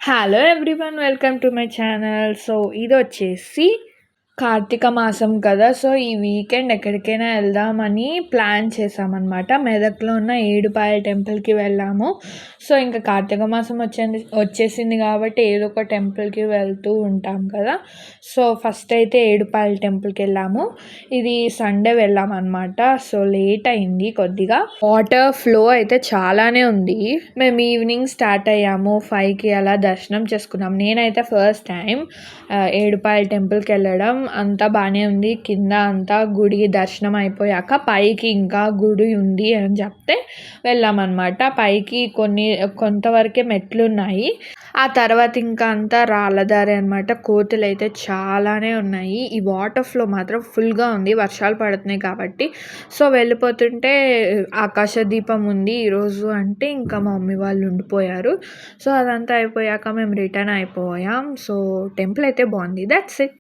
Hello everyone welcome to my channel. So ఇదొచ్చేసి కార్తీక మాసం కదా! సో ఈ వీకెండ్ ఎక్కడికైనా వెళ్దామని ప్లాన్ చేశామనమాట. మెదక్‌లో ఉన్న ఏడుపాయల టెంపుల్‌కి వెళ్ళాము. సో ఇంకా కార్తీక మాసం వచ్చేసింది కాబట్టి ఏదో ఒక టెంపుల్‌కి వెళ్తూ ఉంటాం కదా! సో ఫస్ట్ అయితే ఏడుపాయల టెంపుల్‌కెళ్ళాము. ఇది సండే వెళ్ళామనమాట. సో లేట్ అయింది కొద్దిగా. వాటర్ ఫ్లో అయితే చాలానే ఉంది. మేము ఈవినింగ్ స్టార్ట్ అయ్యాము. 5కి అలా దర్శనం చేసుకున్నాం. నేనైతే ఫస్ట్ టైం ఏడుపాయల టెంపుల్‌కెళ్ళడం. అంతా బానే ఉంది. కింద అంతా గుడి దర్శనం అయిపోయాక పైకి ఇంకా గుడి ఉంది అని చెప్తే వెళ్ళామన్నమాట. పైకి కొంతవరకే మెట్లున్నాయి. ఆ తర్వాత ఇంకా అంతా రాళ్ళ దారి అనమాట. కోతులైతే చాలానే ఉన్నాయి. ఈ వాటర్ ఫ్లో మాత్రం ఫుల్‌గా ఉంది. వర్షాలు పడుతున్నాయి కాబట్టి. సో వెళ్ళిపోతుంటే ఆకాశ దీపం ఉంది ఈరోజు అంటే ఇంకా మా మమ్మీ వాళ్ళు ఉండిపోయారు. సో అదంతా అయిపోయాక మేము రిటర్న్ అయిపోయాం. సో టెంపుల్ అయితే బాగుంది. That's it.